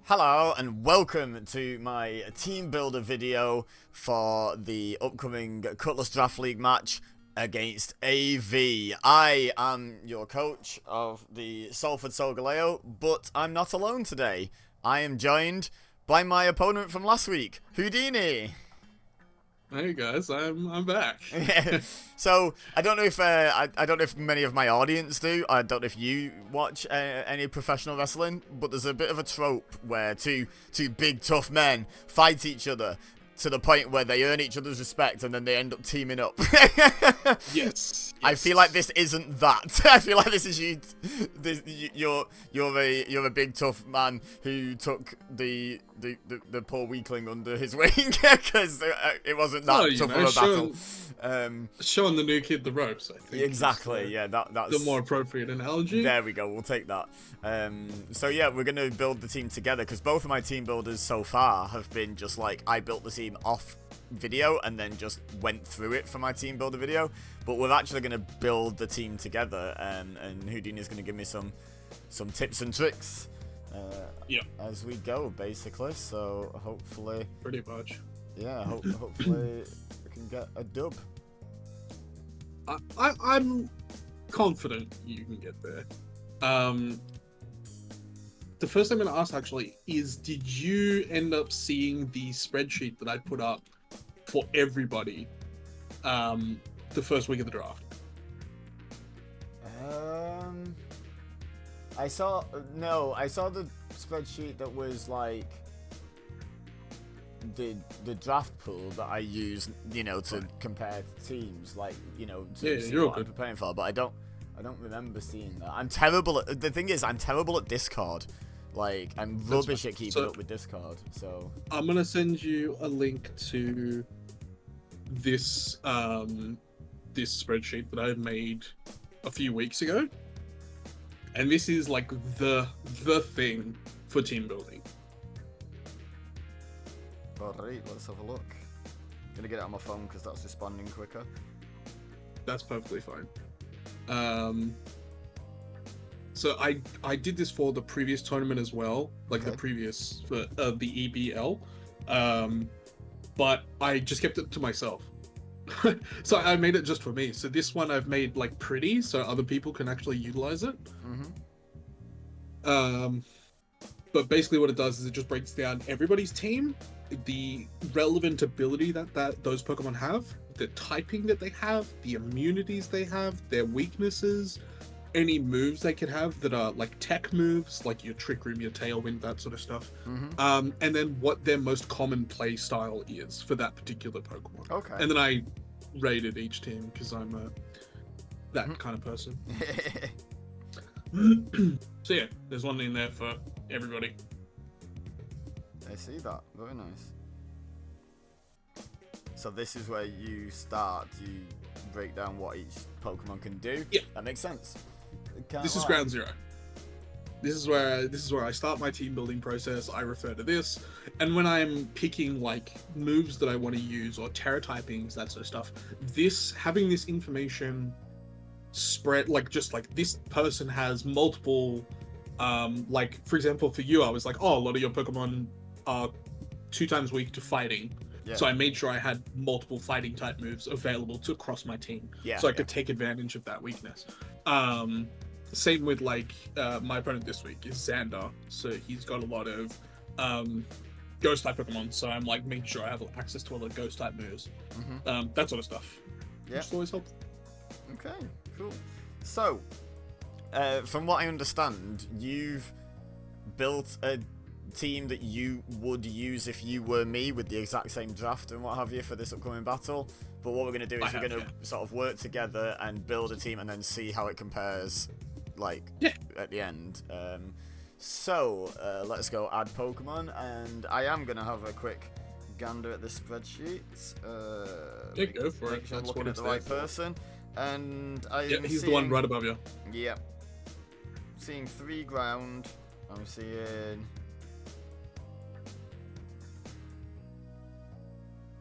Hello and welcome to my team builder video for the upcoming Cutlass Draft League match against AV. I am your coach of the Salford Solgaleo, but I'm not alone today. I am joined by my opponent from last week, Houdini. Hey guys, I'm back. So I don't know if I don't know if many of my audience do. I don't know if you watch any professional wrestling, but there's a bit of a trope where two big tough men fight each other to the point where they earn each other's respect and then they end up teaming up. Yes. I feel like this isn't that. I feel like this is you. You're a big tough man who took the poor weakling under his wing because it wasn't that tough of a battle. Showing the new kid the ropes, I think. Exactly. Yeah, that's the more appropriate analogy. There we go. We'll take that. So yeah, we're gonna build the team together because both of my team builders so far have been just like I built the team off video and then just went through it for my team builder video, but we're actually going to build the team together, and Houdini's going to give me some tips and tricks as we go, basically. So hopefully, pretty much, yeah, hopefully we can get a dub. I'm confident you can get there. The first thing I'm going to ask actually is, did you end up seeing the spreadsheet that I put up for everybody the first week of the draft? I saw the spreadsheet that was like the draft pool that I use, to compare teams, like, to see what I'm preparing for, but I don't remember seeing that. I'm terrible at, the thing is, I'm terrible at Discord. Like, I'm rubbish at keeping up with Discord, so... I'm gonna send you a link to this this spreadsheet that I made a few weeks ago. And this is, like, the thing for team building. Alright, let's have a look. I'm gonna get it on my phone because that's responding quicker. That's perfectly fine. So I did this for the previous tournament as well, like the previous for the EBL, but I just kept it to myself. So I made it just for me. So this one I've made like pretty, so other people can actually utilize it. But basically what it does is it just breaks down everybody's team, the relevant ability that those Pokemon have, the typing that they have, the immunities they have, their weaknesses, any moves they could have that are like tech moves, like your Trick Room, your Tailwind, that sort of stuff. And then what their most common play style is for that particular Pokemon. Okay. And then I rated each team because I'm that kind of person. So yeah, there's one in there for everybody. I see that. Very nice. So this is where you start. You break down what each Pokemon can do. Yeah, that makes sense. This is ground zero. This is where I start my team building process. I refer to this, and when I'm picking like moves that I want to use or Terra typings, that sort of stuff, having this information spread, like just like this person has multiple, like for example for you, I was like, oh, a lot of your Pokemon are 2 times weak to fighting. Yeah. So I made sure I had multiple fighting type moves available to across my team, so I could take advantage of that weakness. Same with like my opponent this week is Xander, so he's got a lot of ghost type Pokemon, so I'm like making sure I have access to all the ghost type moves, that sort of stuff. Yeah, which always helps. Okay, cool. So from what I understand, you've built a team that you would use if you were me, with the exact same draft and what have you for this upcoming battle. But what we're going to do is we're going to sort of work together and build a team and then see how it compares, like, at the end. So let's go add Pokemon, and I am going to have a quick gander at the spreadsheet. Go for it. Sure I'm looking at the right person. And he's the one right above you. Yeah. Seeing 3 ground. I'm seeing...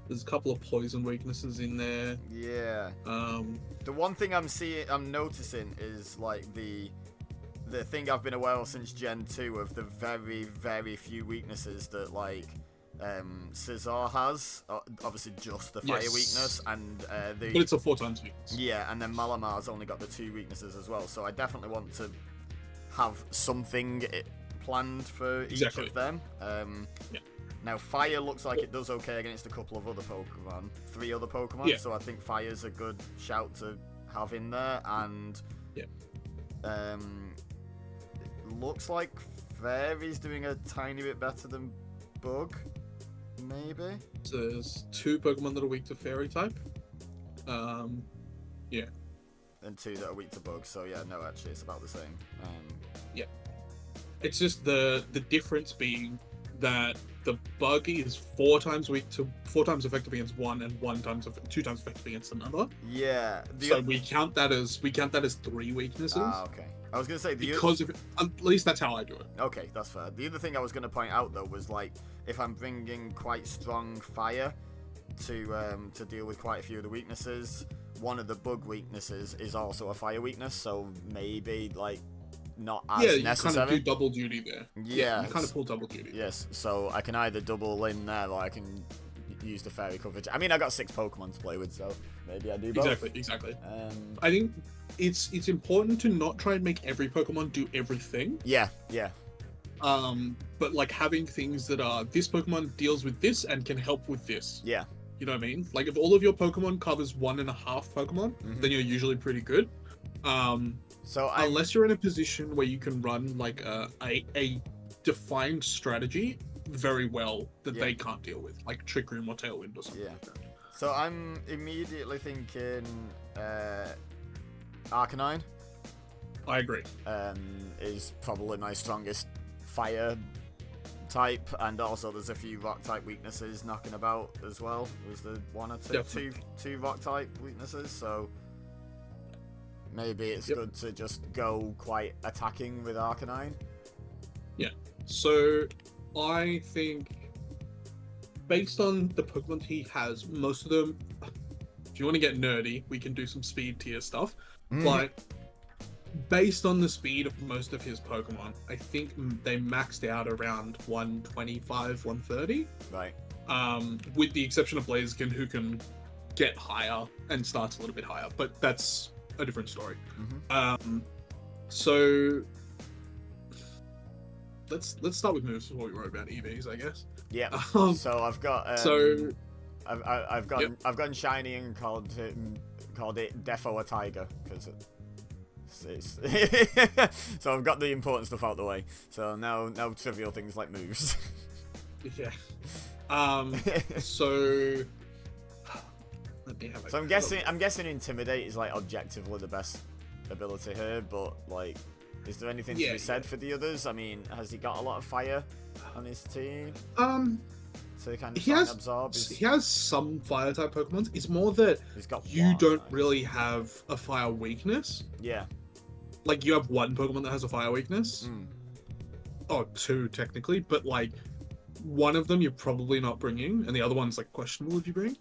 There's a couple of poison weaknesses in there. Yeah. The one thing I'm noticing is like the the thing I've been aware of since Gen 2 of the very, very few weaknesses that, like, Scizor has. Obviously just the fire weakness, and But it's a 4 times weakness. Yeah, and then Malamar's only got the 2 weaknesses as well, so I definitely want to have something planned for each of them. Now, fire looks like it does okay against a couple of other Pokemon, 3 other Pokemon, so I think fire's a good shout to have in there, and it looks like Fairy's doing a tiny bit better than Bug, maybe? So there's 2 Pokemon that are weak to Fairy type. Yeah. And 2 that are weak to Bug, so yeah, no, actually, it's about the same. Yeah. It's just the difference being that the Bug is 4 times effective against one, and 2 times effective against another. Yeah. So we count that as 3 weaknesses. Ah, okay. I was gonna say because at least that's how I do it. Okay, that's fair. The other thing I was gonna point out though was, like, if I'm bringing quite strong fire to deal with quite a few of the weaknesses, one of the Bug weaknesses is also a fire weakness, so maybe, like, not as necessary. Kind of do double duty there. Yeah, you kind of pull double duty. Yes, so I can either double in there, or I can use the fairy coverage. I mean, I got 6 Pokemon to play with, so maybe I do both. Exactly. I think it's important to not try and make every Pokemon do everything. Yeah. But like having things that are, this Pokemon deals with this and can help with this. Yeah. You know what I mean? Like if all of your Pokemon covers 1.5 Pokemon, then you're usually pretty good. Unless you're in a position where you can run like a defined strategy very well that they can't deal with, like Trick Room or Tailwind or something like that. So I'm immediately thinking Arcanine. I agree. Is probably my strongest fire type, and also there's a few rock type weaknesses knocking about as well. There's the 1 or 2 rock type weaknesses, so maybe it's good to just go quite attacking with Arcanine. Yeah. So I think based on the Pokemon he has, most of them, if you want to get nerdy, we can do some speed tier stuff. But based on the speed of most of his Pokemon, I think they maxed out around 125, 130. Right. With the exception of Blaziken, who can get higher and starts a little bit higher, but that's a different story. So let's start with moves before we worry about EVs, I guess. Yeah. So I've got I've gotten shiny and called it Defo a Tiger because it's so I've got the important stuff out the way. So now trivial things like moves. Yeah. So let me have a I'm guessing Intimidate is like objectively the best ability here, but like, is there anything to be said for the others? I mean, has he got a lot of fire on his team? To kind of absorb he has some fire type Pokemon. It's more that you don't really have a fire weakness. Yeah. Like you have 1 Pokemon that has a fire weakness. Or 2 technically, but like one of them you're probably not bringing, and the other one's like questionable if you bring.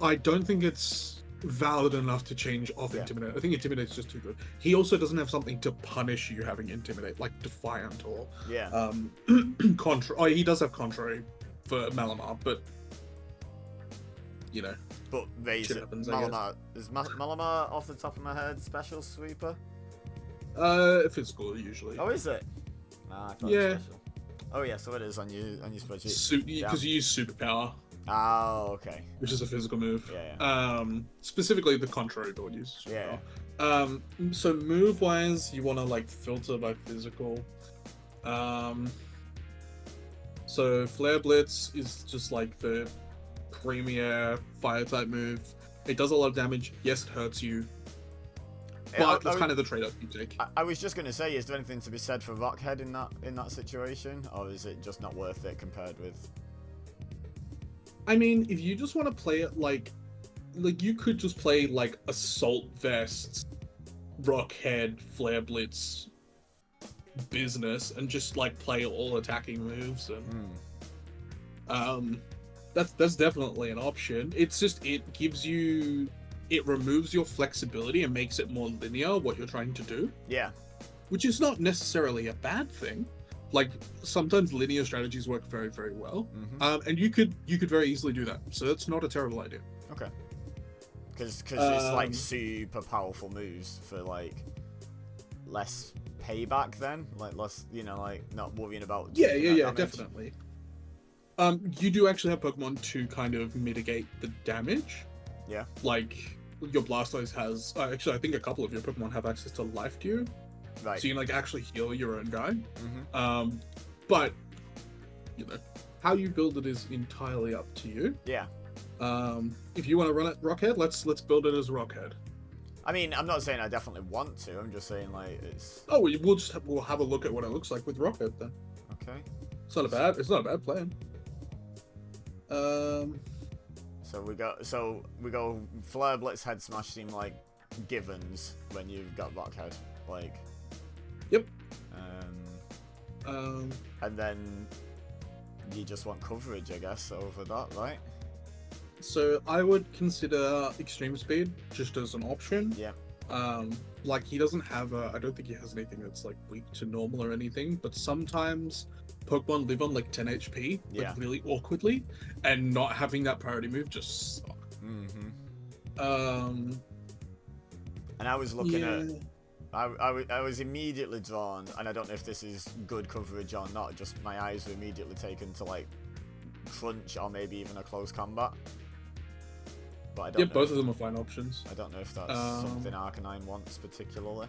I don't think it's valid enough to change off Intimidate. I think Intimidate is just too good. He also doesn't have something to punish you having Intimidate, like Defiant or Contrary. Oh, he does have Contrary for Malamar, but you know. But Malamar is Malamar off the top of my head special sweeper? Physical usually. Oh, is it? I thought it was special. Oh yeah, so it is on your spreadsheet. Because you use Superpower. Oh, okay. Which is a physical move. Yeah. Specifically the contrary build uses. Yeah. So move wise, you want to like filter by physical. So Flare Blitz is just like the premier fire type move. It does a lot of damage. Yes, it hurts you. But that's kind of the trade-off you take. I was just gonna say, is there anything to be said for Rockhead in that situation, or is it just not worth it compared with? I mean, if you just want to play it like you could just play like Assault Vest, Rockhead, Flare Blitz business, and just like play all attacking moves, and that's definitely an option. It's just it gives you it removes your flexibility and makes it more linear what you're trying to do, Yeah. which is not necessarily a bad thing. Like sometimes linear strategies work very, very well, and you could very easily do that. So that's not a terrible idea. Okay. Because it's like super powerful moves for like less payback then, like less, you know, like not worrying about. Yeah, damage. definitely. You do actually have Pokemon to kind of mitigate the damage. Yeah. Like your Blastoise has. Actually, I think a couple of your Pokemon have access to Life Dew. Right. So you can like actually heal your own guy. But you know, how you build it is entirely up to you. Yeah. If you want to run it Rockhead, let's build it as Rockhead. I mean, I'm not saying I definitely want to. I'm just saying like it's. Oh, we'll have a look at what it looks like with Rockhead then. Okay. It's not a bad plan. So we go Flare Blitz Head Smash seem like givens when you've got Rockhead, like. Yep. And then you just want coverage, I guess, over that, right? So I would consider Extreme Speed just as an option. Yeah. Like he doesn't have I don't think he has anything that's like weak to normal or anything, but sometimes Pokemon live on like 10 HP, like really awkwardly, and not having that priority move just sucks. And I was looking at. I was immediately drawn, and I don't know if this is good coverage or not, just my eyes were immediately taken to like Crunch or maybe even a close combat. But I don't know both of them are fine options. I don't know if that's something Arcanine wants particularly.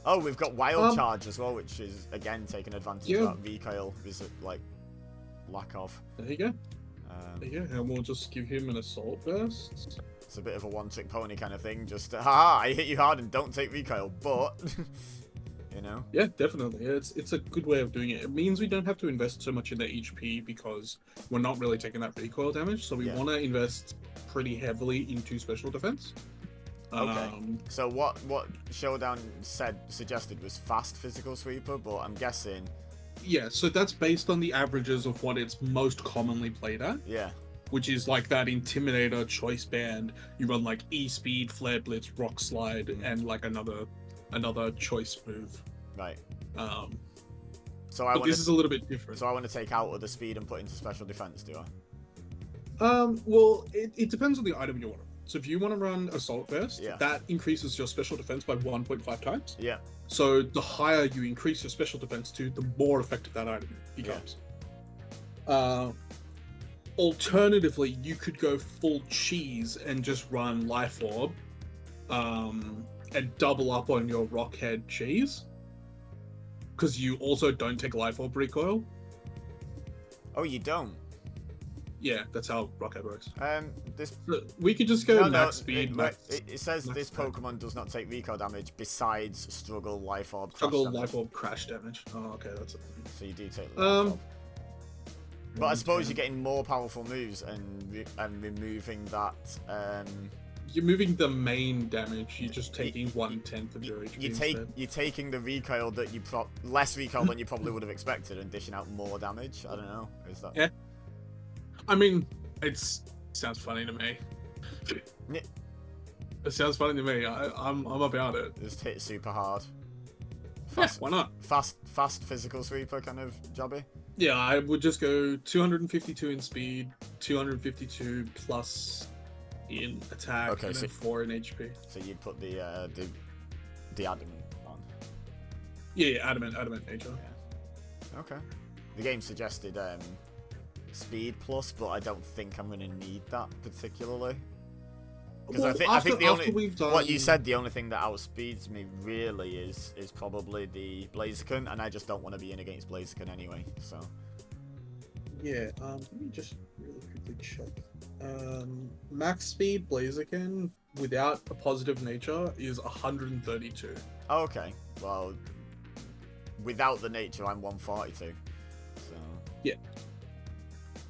Oh, we've got Wild Charge as well, which is again taking advantage of that recoil is like lack of. There you go. There you go, and we'll just give him an Assault Burst. It's a bit of a one-trick pony kind of thing. Just, haha, I hit you hard and don't take recoil, but, you know? Yeah, definitely. It's a good way of doing it. It means we don't have to invest so much in the HP because we're not really taking that recoil damage. So we want to invest pretty heavily into special defense. Okay. So what Showdown suggested was fast physical sweeper, but I'm guessing. Yeah, so that's based on the averages of what it's most commonly played at. Yeah. Which is like that Intimidator, Choice Band. You run like E-Speed, Flare Blitz, Rock Slide, and like another choice move. Right. But this is a little bit different. So I want to take out other speed and put into special defense, do I? Well, it depends on the item you want to run. So if you want to run Assault Vest, that increases your special defense by 1.5 times. Yeah. So the higher you increase your special defense to, the more effective that item becomes. Alternatively, you could go full cheese and just run Life Orb, and double up on your Rockhead cheese, because you also don't take Life Orb recoil. Oh, you don't? Yeah, that's how Rockhead works. We could just go max speed. It says this Pokemon does not take recoil damage besides Struggle, Life Orb, Life Orb, Crash damage. Oh, okay, that's it. So you do take Life Orb. But I suppose you're getting more powerful moves and removing that. You're moving the main damage. You're just taking 1/10 of your HP. You're taking the recoil that less recoil than you probably would have expected and dishing out more damage. I don't know. Is that? Yeah. I mean, it sounds funny to me. Yeah. It sounds funny to me. I'm about it. Just hit super hard. Fast, why not? Fast physical sweeper kind of jobby. Yeah, I would just go 252 in speed, 252 plus in attack, and then 4 in HP. So you'd put the adamant on. Yeah, adamant nature. Yeah. Okay. The game suggested speed plus, but I don't think I'm going to need that particularly. Because I think the only what you said, the only thing that outspeeds me really is probably the Blaziken, and I just don't want to be in against Blaziken anyway. So yeah, let me just really quickly check. Max speed Blaziken without a positive nature is 132. Oh, okay, well, without the nature, I'm 142. So yeah.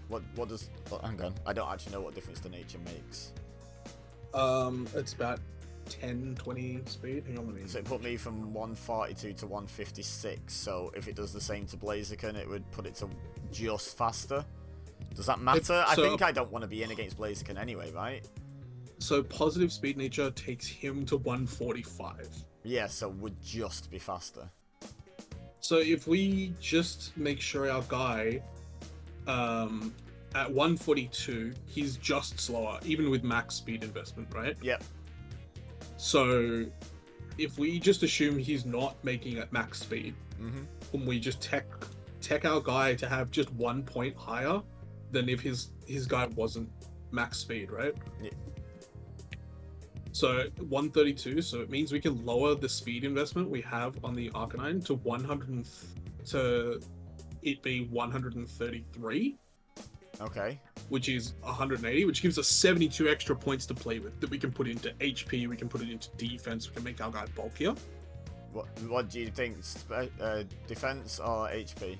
What does? Oh, hang on, I don't actually know what difference the nature makes. It's about 10-20 speed. Hang on, so it put me from 142 to 156. So if it does the same to Blaziken, it would put it to just faster. Does that matter? I think I don't want to be in against Blaziken anyway, right? So positive speed nature takes him to 145. Yeah, so would just be faster. So if we just make sure our guy, at 142, he's just slower, even with max speed investment, right? Yep. So if we just assume he's not making at max speed, Mm-hmm. and we just tech our guy to have just 1 point higher than if his guy wasn't max speed, right? Yeah. So 132, so it means we can lower the speed investment we have on the Arcanine to 100 to it be 133, Okay. which is 180, which gives us 72 extra points to play with that we can put into HP, we can put it into defense, we can make our guy bulkier. What do you think? Defense or HP?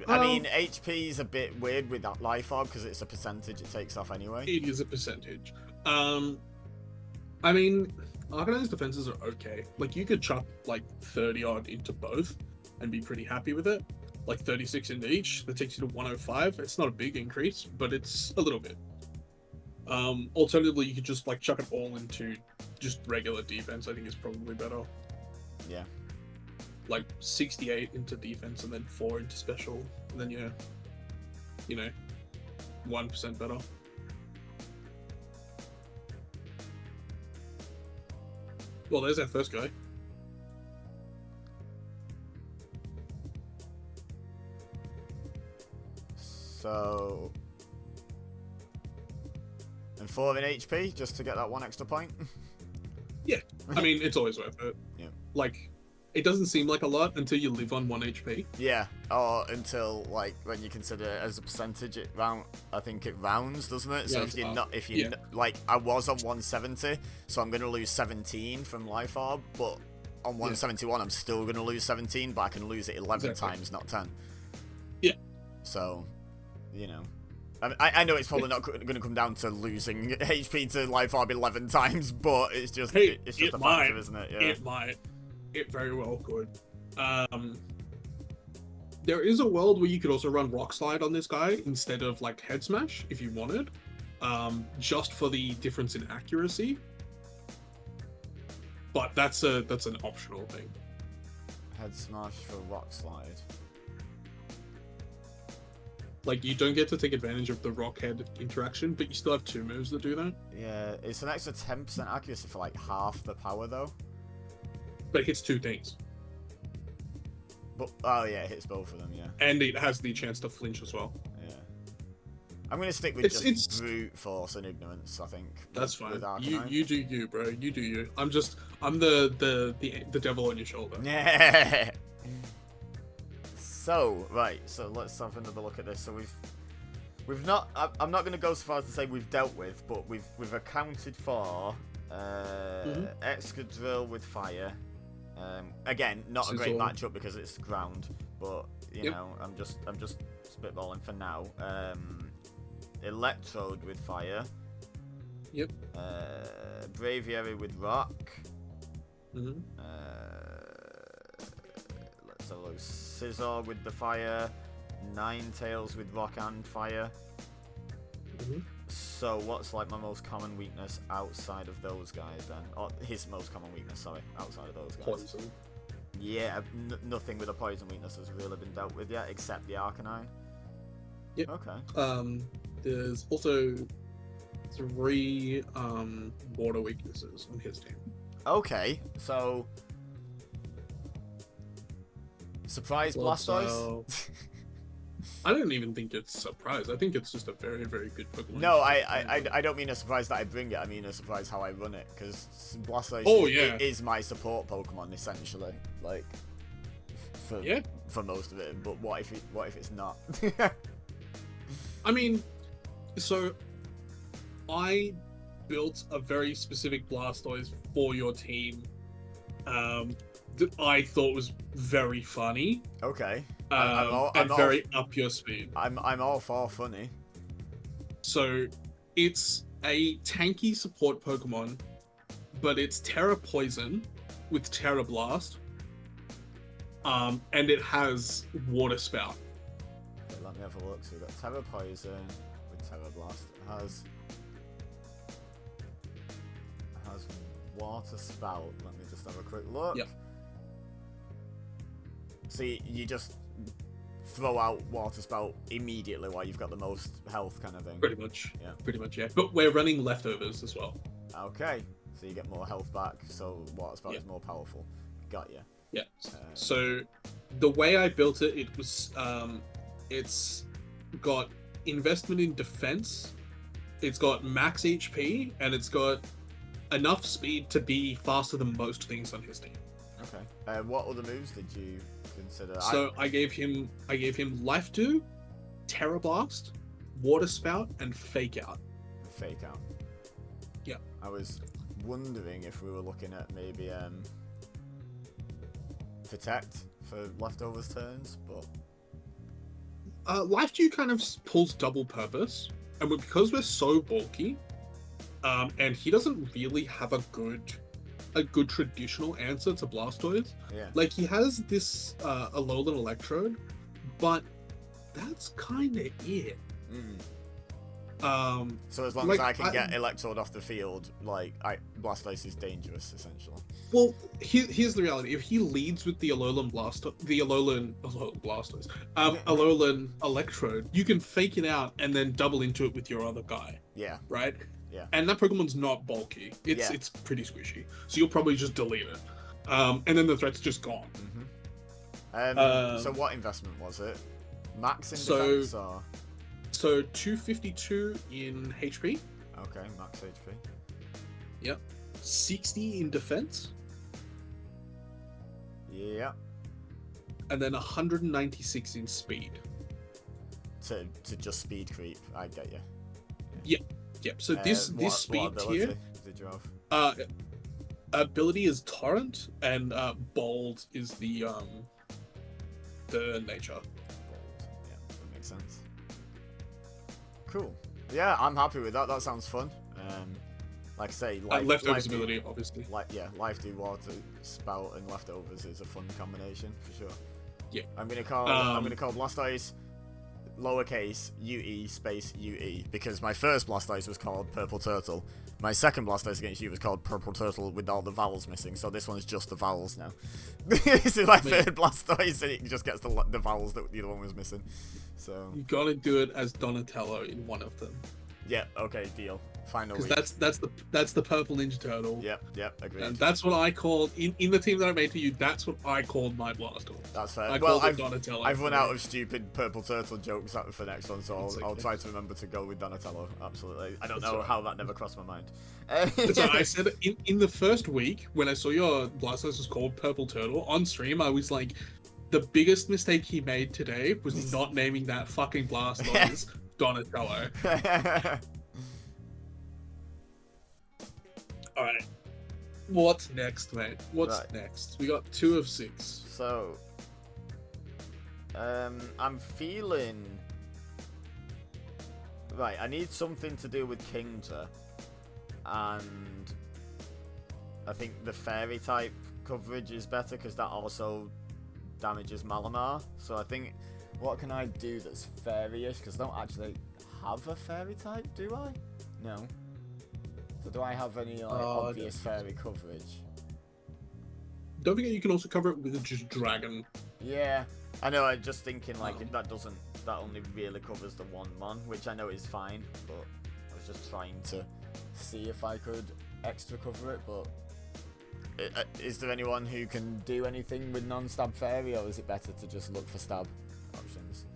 I mean, HP is a bit weird with that life orb because it's a percentage it takes off anyway. It is a percentage. I mean, Arcanine's defenses are okay. Like, you could chuck like 30 odd into both and be pretty happy with it. Like 36 into each, that takes you to 105. It's not a big increase, but it's a little bit. Alternatively, you could just like chuck it all into just regular defense. I think is probably better. Yeah. Like 68 into defense and then 4 into special, and then you're, 1% better. Well, there's our first guy. So, and 4 in HP just to get that 1 extra point. Yeah, I mean, it's always worth it. Yeah. Like, it doesn't seem like a lot until you live on 1 HP. Yeah, or until like when you consider it as a percentage, I think it rounds, doesn't it? So if you're like, I was on 170, so I'm gonna lose 17 from life orb, but on 171 I'm still gonna lose 17, but I can lose it 11 times, not 10. Yeah. So, I know it's probably not going to come down to losing HP to life orb 11 times, but it's just a factor, isn't it? Yeah. It might. It very well could. There is a world where you could also run Rock Slide on this guy instead of like Head Smash if you wanted, just for the difference in accuracy. But that's an optional thing. Head Smash for Rock Slide. Like, you don't get to take advantage of the rock head interaction, but you still have 2 moves that do that. Yeah, it's an extra 10% accuracy for like half the power though. But it hits 2 things. But it hits both of them, yeah. And it has the chance to flinch as well. Yeah. I'm gonna stick with just brute force and ignorance, I think. That's fine. You do you, bro. You do you. I'm the devil on your shoulder. Yeah. So let's have another look at this. So we've not. I'm not going to go so far as to say we've dealt with, but we've accounted for Excadrill with fire. Again, not a great matchup because it's ground, but you know, I'm just spitballing for now. Electrode with fire. Yep. Braviary with rock. Mm-hmm. Let's have a look. Scizor with the fire. Ninetales with rock and fire. Mm-hmm. So what's like my most common weakness outside of those guys then? Or his most common weakness, sorry, outside of those guys. Poison. Yeah, nothing with a poison weakness has really been dealt with yet, except the Arcanine. Yep. Okay. There's also 3 water weaknesses on his team. Okay, so surprise Blastoise? I don't even think it's a surprise. I think it's just a very, very good Pokemon. No, I don't mean a surprise that I bring it. I mean a surprise how I run it, because Blastoise is my support Pokemon essentially. Like for most of it. But what if it's not? I mean, so I built a very specific Blastoise for your team that I thought was very funny. Okay. I'm very up your speed. I'm all for funny. So it's a tanky support Pokemon, but it's Terra Poison with Terra Blast. And it has Water Spout. Okay, let me have a look. So we've got Terra Poison with Terra Blast. It has water spout. Let me just have a quick look. Yep. See, you just throw out water spout immediately while you've got the most health, kind of thing. Pretty much. Yeah. Pretty much, yeah. But we're running leftovers as well. Okay, so you get more health back, so water spout is more powerful. Got you. Yeah. So the way I built it, it was it's got investment in defense, it's got max HP, and it's got enough speed to be faster than most things on his team. Okay. What other moves did you consider? So I gave him Life Dew, Terra Blast, Water Spout, and Fake Out. Fake Out. Yeah. I was wondering if we were looking at maybe Protect for leftovers turns, but Life Dew kind of pulls double purpose, and because we're so bulky, and he doesn't really have a good traditional answer to Blastoise. yeah. Like, he has this Alolan Electrode, but that's kind of it. So as long as I can get Electrode off the field, like, Blastoise is dangerous, essentially. Well, here's the reality. If he leads with the Alolan Electrode, you can fake it out and then double into it with your other guy. Yeah. Right? Yeah. And that Pokemon's not bulky. It's pretty squishy. So you'll probably just delete it. And then the threat's just gone. So what investment was it? Max in defense or? So 252 in HP. Okay, max HP. Yep. 60 in defense. Yeah. And then 196 in speed. To just speed creep, I get you. Yep. So this speed tier. Did you have? Ability is Torrent, and Bold is the nature. Bold. Yeah, that makes sense. Cool. Yeah, I'm happy with that. That sounds fun. Like I say, leftovers ability, obviously. Life Dew, Water Spout, and leftovers is a fun combination for sure. Yeah. I'm gonna call Blastoise lowercase UE space UE because my first Blastoise was called Purple Turtle. My second Blastoise against you was called Purple Turtle with all the vowels missing, so this one's just the vowels now. This is my third Blastoise and it just gets the vowels that the other one was missing. So you gotta do it as Donatello in one of them. Yeah, okay, deal. Final week. Because that's the purple Ninja Turtle. Yep, agreed. And that's what I called in the team that I made for you. That's what I called my Blastoise. That's fair. Donatello. I've run out of stupid Purple Turtle jokes for next one, so I'll try to remember to go with Donatello. Absolutely. I don't know how that never crossed my mind. So I said in the first week when I saw your Blastoise was called Purple Turtle on stream, I was like, the biggest mistake he made today was not naming that fucking Blastoise Donatello. Alright. What's next, mate? What's next? We got 2 of 6. So, I'm feeling... Right, I need something to do with Kingdra. And I think the Fairy type coverage is better because that also damages Malamar. So I think, what can I do that's Fairy-ish? Because I don't actually have a Fairy type, do I? No. So do I have any obvious Fairy coverage? Don't forget you can also cover it with just Dragon. Yeah, I know. I'm just thinking like if that only really covers the one mon, which I know is fine. But I was just trying to see if I could extra cover it. But is there anyone who can do anything with non-stab Fairy, or is it better to just look for stab options?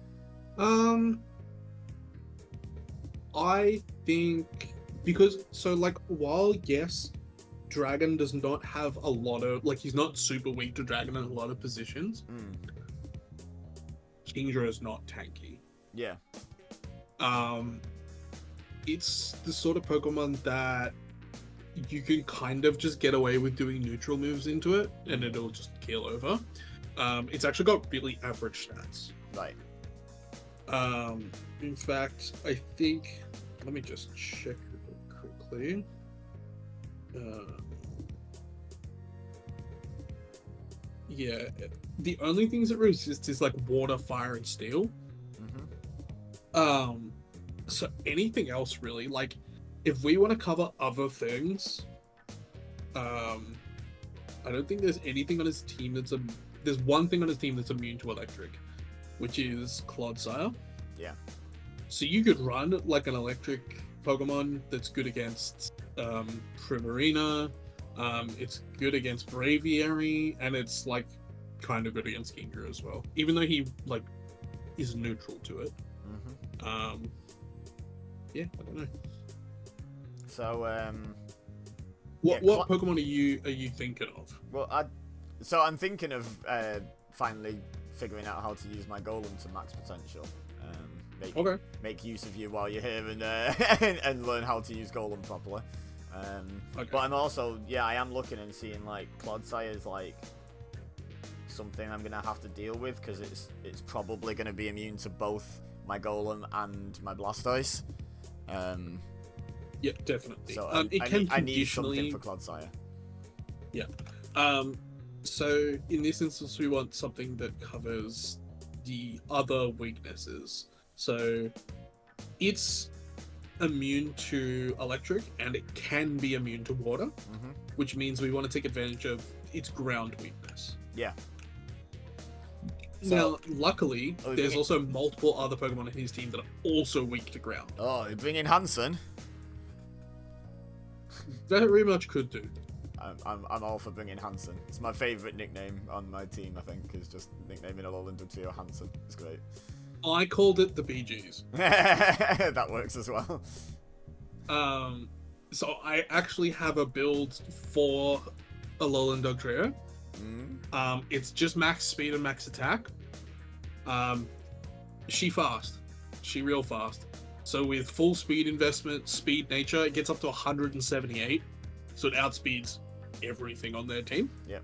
I think. Because, while, yes, Dragon does not have a lot of, he's not super weak to Dragon in a lot of positions, Kingdra is not tanky. Yeah. It's the sort of Pokemon that you can kind of just get away with doing neutral moves into it, and it'll just kill over. It's actually got really average stats. Right. In fact, I think, let me just check quickly. Yeah, the only things it resists is water, fire, and steel. So anything else really, if we want to cover other things, I don't think there's anything on his team there's one thing on his team that's immune to electric, which is Clodsire. Yeah. So you could run like an electric Pokemon that's good against Primarina. It's good against Braviary, and it's like kind of good against Kingdra as well, even though he like is neutral to it. Mm-hmm. Yeah, I don't know. So what Pokemon are you thinking of? Well, I'm thinking of finally figuring out how to use my Golem to max potential. Make use of you while you're here and and learn how to use Golem properly. But I'm also, I am looking and seeing like Clodsire is like something I'm gonna have to deal with because it's probably gonna be immune to both my Golem and my Blastoise. Yeah, definitely. So I need something for Clodsire. Yeah. So in this instance, we want something that covers the other weaknesses. So it's immune to electric and it can be immune to water, which means we want to take advantage of its ground weakness. Yeah. So, now, luckily, there's also multiple other Pokemon in his team that are also weak to ground. Oh, you bring in Hansen? Very much could do. I'm all for bringing Hansen. It's my favourite nickname on my team, I think, is just nicknaming a Alolan Dugtrio Hansen. It's great. I called it the Bee Gees. That works as well. So I actually have a build for Alolan Dugtrio. It's just max speed and max attack. She fast. She real fast. So with full speed investment, speed nature, it gets up to 178. So it outspeeds everything on their team. Yep.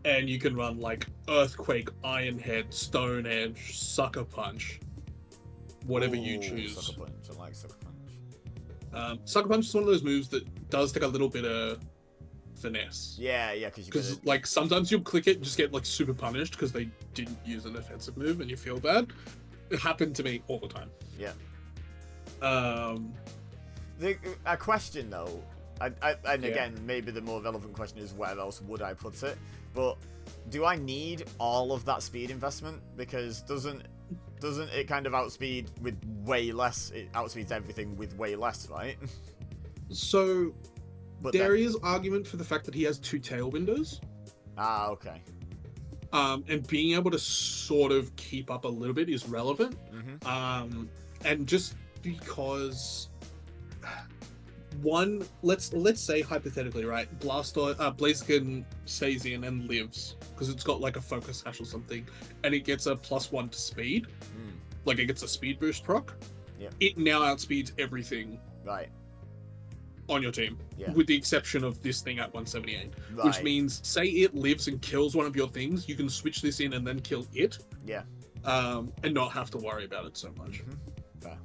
And you can run like Earthquake, Iron Head, Stone Edge, Sucker Punch, whatever you choose. Sucker Punch. I like Sucker Punch. Sucker Punch is one of those moves that does take a little bit of finesse. Yeah, because like sometimes you'll click it and just get like super punished because they didn't use an offensive move and you feel bad. It happened to me all the time. Yeah. A question though, and again, maybe the more relevant question is where else would I put it? But do I need all of that speed investment? Because doesn't it kind of outspeed with way less? It outspeeds everything with way less, right? So there is argument for the fact that he has 2 tail windows. Ah, okay. And being able to sort of keep up a little bit is relevant. And just because one, let's say hypothetically, right, Blaziken stays in and lives because it's got like a focus sash or something, and it gets a +1 to speed, like it gets a speed boost proc. Yeah. It now outspeeds everything. Right. On your team, yeah. With the exception of this thing at 178, right. Which means, say it lives and kills one of your things, you can switch this in and then kill it. Yeah. And not have to worry about it so much. Fair.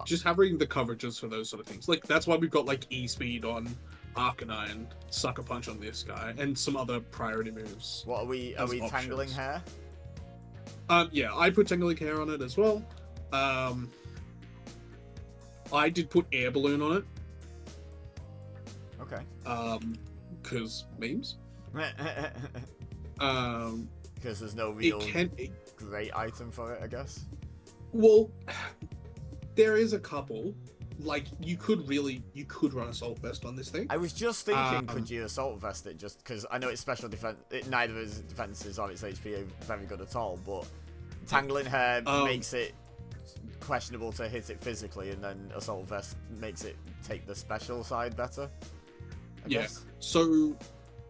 Just having the coverages for those sort of things. Like, that's why we've got, like, E-Speed on Arcanine, Sucker Punch on this guy, and some other priority moves. What are we Tangling Hair? Yeah, I put Tangling Hair on it as well. I did put Air Balloon on it. Okay. Because memes. Because there's no real great item for it, I guess. Well, there is a couple. Like, you could run Assault Vest on this thing. I was just thinking, could you Assault Vest it just because I know it's special defense. Neither of its defenses or its HP are very good at all, but Tangling Hair makes it questionable to hit it physically, and then Assault Vest makes it take the special side better. I guess. So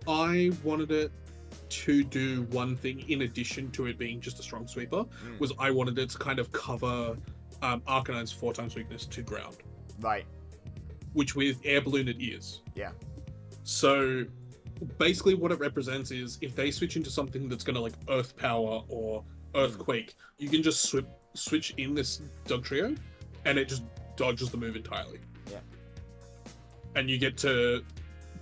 I wanted it to do one thing in addition to it being just a strong sweeper, was I wanted it to kind of cover Arcanine's 4x weakness to ground. Right. Which with Air Balloon it is. Yeah. So basically what it represents is if they switch into something that's going to like Earth Power or Earthquake, you can just switch in this Dugtrio and it just dodges the move entirely. Yeah. And you get to...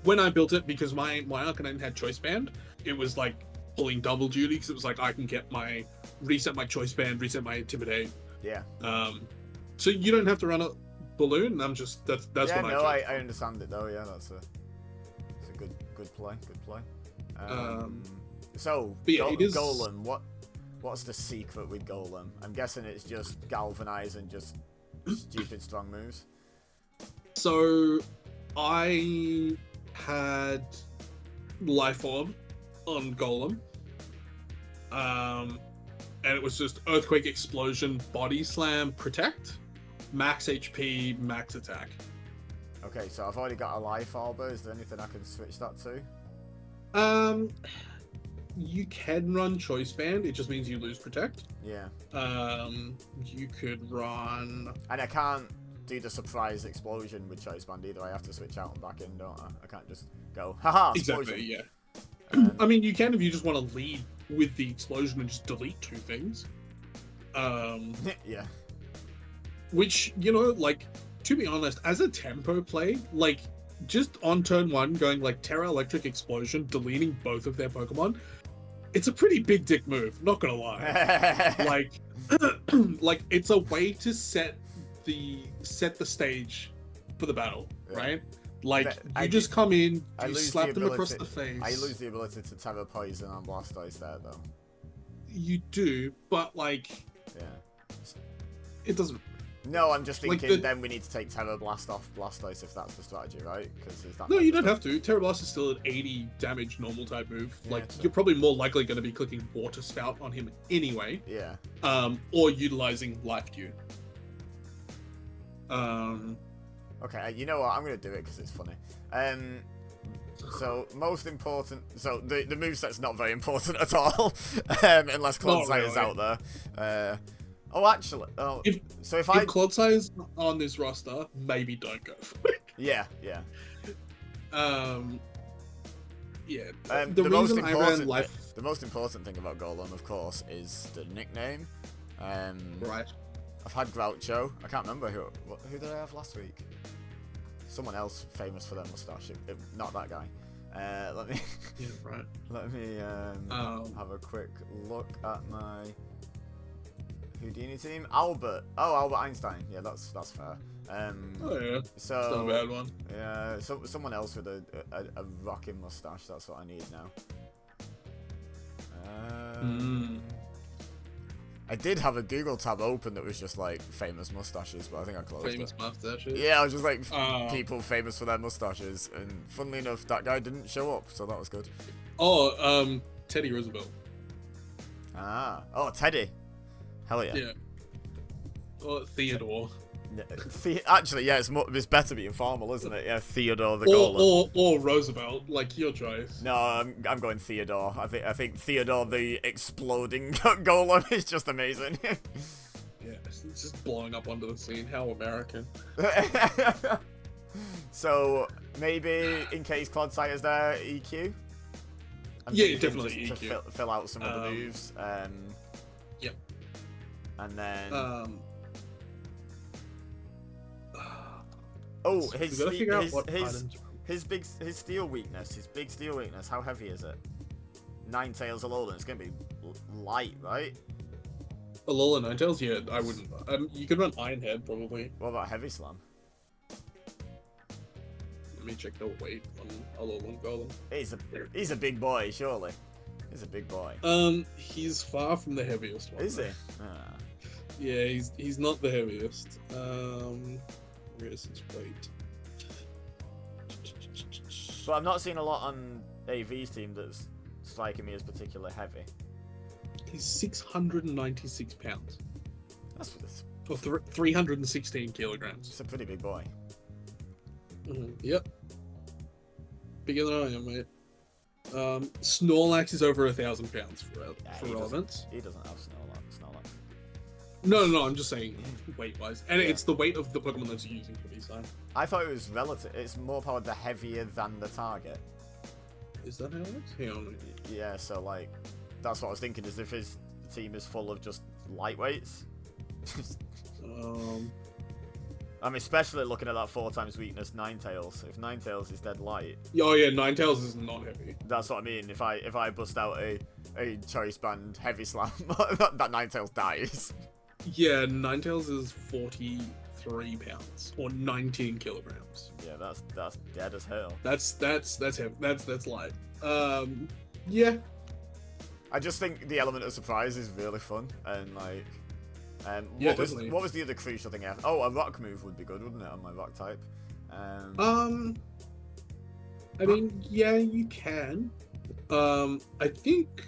When I built it, because my Arcanine had Choice Band, it was like pulling double duty because it was like I can get reset my Choice Band, reset my Intimidate. Yeah. So you don't have to run balloon. That's yeah, what no, I I understand it though. Yeah, that's a good play. Good play. So but yeah, it is... Golem. What's the secret with Golem? I'm guessing it's just galvanize and just stupid strong moves. So I had Life Orb on Golem. And it was just Earthquake, Explosion, Body Slam, Protect, Max HP, Max Attack. Okay, so I've already got a Life Orb. Is there anything I can switch that to? You can run Choice Band. It just means you lose Protect. Yeah. You could run... And I can't do the surprise explosion with Choice Band either. I have to switch out and back in, don't I? I can't just go, haha, explosion. Exactly, yeah. I mean, you can if you just want to lead with the explosion and just delete 2 things. Yeah. Which, you know, like, to be honest, as a tempo play, like, just on turn 1, going like Terra Electric Explosion, deleting both of their Pokemon, it's a pretty big dick move, not gonna lie. Like, like, it's a way to set the stage for the battle, yeah. Right? Like, you just come in, you slap them across the face. I lose the ability to Terra Poison on Blastoise there, though. You do, but, like... Yeah. It doesn't... No, I'm just thinking then we need to take Terra Blast off Blastoise if that's the strategy, right? No, you don't have to. Terra Blast is still an 80 damage normal type move. Yeah, like, you're probably more likely going to be clicking Water Spout on him anyway. Yeah. Or utilizing Life Dew. Okay, you know what? I'm going to do it because it's funny. So, most important... So, the moveset's not very important at all. Unless Clodsire is out there. Oh, actually... Oh, if Clodsire is on this roster, maybe don't go for it. Yeah, yeah. Yeah. The most important thing about Golem, of course, is the nickname. Right. I've had Groucho. I can't remember who did I have last week. Someone else famous for their mustache. Not that guy. Let me. Yeah, right. Let me have a quick look at my Houdini team. Albert. Oh, Albert Einstein. Yeah, that's fair. Oh yeah. So it's not a bad one. Yeah. So someone else with a rocking mustache. That's what I need now. I did have a Google tab open that was just like famous mustaches, but I think I closed famous it. Mustaches? Yeah, I was just like people famous for their mustaches, and funnily enough, that guy didn't show up, so that was good. Oh, Teddy Roosevelt. Oh, Teddy. Hell yeah. Yeah. Or Theodore. Actually, yeah, it's better being formal, isn't it? Yeah, Theodore the Golem. Or Roosevelt, like your choice. No, I'm going Theodore. I think Theodore the exploding Golem is just amazing. Yeah, it's just blowing up onto the scene. How American. So maybe in case Clodsire's there, EQ. Yeah, definitely just EQ. To fill out some of the moves. Yep. And then. Oh, his steel weakness. How heavy is it? Ninetales Alolan. It's gonna be light, right? Alolan Ninetales? Yeah, I wouldn't. You could run Ironhead probably. What about Heavy Slam? Let me check the weight on Alolan Golem. He's a big boy, surely. He's a big boy. He's far from the heaviest one. Is he? Yeah, he's not the heaviest. Where is his weight? But I'm not seeing a lot on AV's team that's striking me as particularly heavy. He's 696 pounds. That's or 316 kilograms. It's a pretty big boy. Yep. Bigger than I am, mate. Snorlax is over 1,000 pounds for relevance. He doesn't have Snorlax. No, I'm just saying weight-wise. And it's the weight of the Pokemon that's using for these time. I thought it was relative. It's more powered the heavier than the target. Is that how it works? Hang on. Yeah, so like, that's what I was thinking, is if his team is full of just lightweights. I'm especially looking at that 4 times weakness Ninetales. If Ninetales is dead light. Oh yeah, Ninetales is not heavy. That's what I mean. If I bust out a Choice Band Heavy Slam, that Ninetales dies. Yeah, Ninetales is 43 93 pounds or 19 kilograms. Yeah, that's dead as hell. That's heavy. That's light. Yeah. I just think the element of surprise is really fun, and like, Yeah, what was the other crucial thing? Oh, a rock move would be good, wouldn't it, on my rock type? I mean, yeah, you can. I think.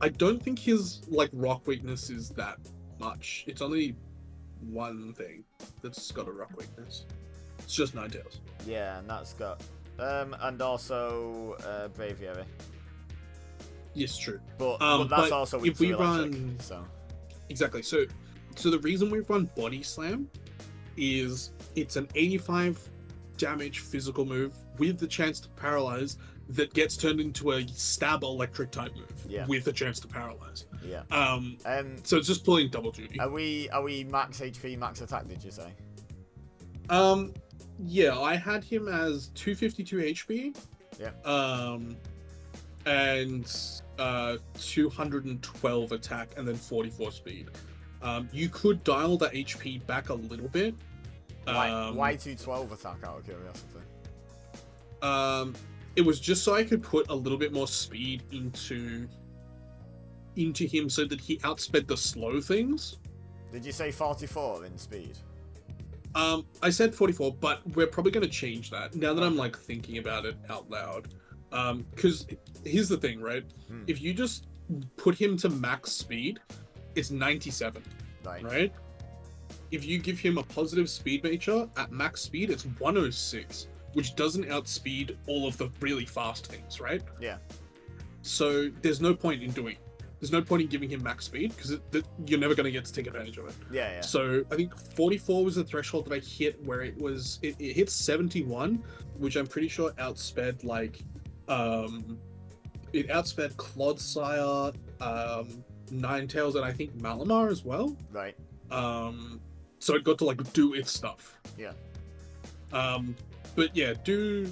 I don't think his like rock weakness is that much. It's only one thing that's got a rock weakness. It's just Ninetales. Yeah, and that's got and also Braviary. Yes, true. But that's also if we electric, run so exactly. So the reason we run Body Slam is it's an 85 damage physical move with the chance to paralyze that gets turned into a stab electric type move with a chance to paralyze. Yeah. So it's just pulling double duty. Are we max HP, max attack? Did you say? Yeah, I had him as 252 HP. Yeah. And 212 attack and then 44 speed. You could dial the HP back a little bit. Why 212 attack, out of curiosity? It was just so I could put a little bit more speed into him so that he outsped the slow things. Did you say 44 in speed? I said 44, but we're probably going to change that now that I'm like thinking about it out loud. Because here's the thing, right? If you just put him to max speed, it's 97, right? If you give him a positive speed meter at max speed, it's 106, which doesn't outspeed all of the really fast things, right? Yeah. So there's no point in giving him max speed because you're never going to get to take advantage of it. Yeah. So I think 44 was the threshold that I hit where it hit 71, which I'm pretty sure outsped like it outsped Clodsire, Ninetales, and I think Malamar as well. Right. So it got to like do its stuff. Yeah. But yeah,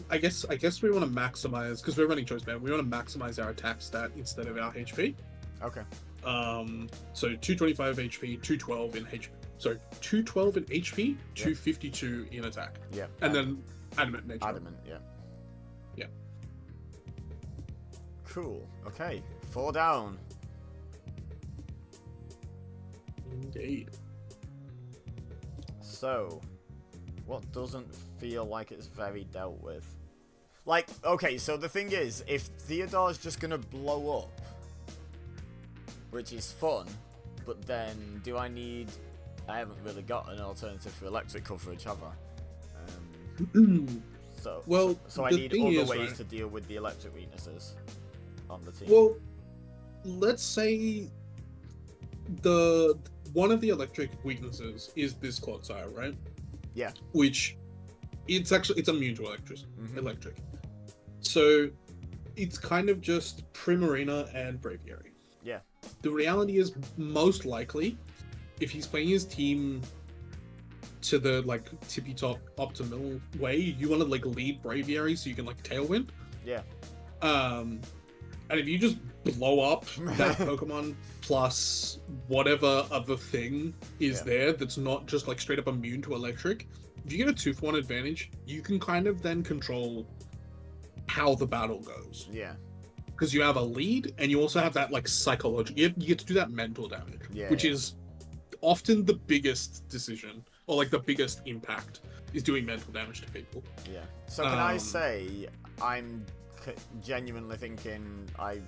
I guess we want to maximize because we're running choice band. We want to maximize our attack stat instead of our HP. Okay. So 225 HP, 212 in HP. Sorry, 212 in HP, 252 in attack. Yeah. And then adamant nature. Adamant, yeah. Yeah. Cool. Okay. 4 down. Indeed. So, what doesn't feel like it's very dealt with? Like, okay, so the thing is, if Theodore's just gonna blow up, which is fun, but then I haven't really got an alternative for electric coverage, have I? So I need other ways to deal with the electric weaknesses on the team. Well, let's say one of the electric weaknesses is this Clodsire, right? Yeah. Which it's immune to electric. So it's kind of just Primarina and Braviary. Yeah. The reality is, most likely, if he's playing his team to the like tippy top optimal way, you want to like lead Braviary so you can like tailwind. Yeah. And if you just blow up that Pokemon plus whatever other thing is there that's not just like straight up immune to electric, if you get a 2-for-1 advantage, you can kind of then control how the battle goes. Yeah. Because you have a lead and you also have that like psychological, you get to do that mental damage, which is often the biggest decision or like the biggest impact is doing mental damage to people. Yeah. So can I say I'm genuinely thinking I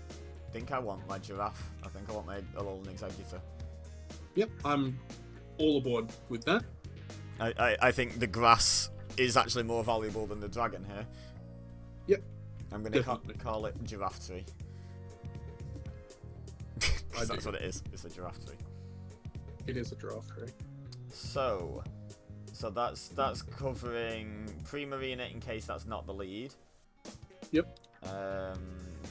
want my giraffe. I think I want my Alolan Executor. Yep, I'm all aboard with that. I think the grass is actually more valuable than the dragon here. Yep. I'm going to call it Giraffe Tree. That's what it is. It's a giraffe tree. It is a giraffe tree. So that's covering Primarina in case that's not the lead. Yep.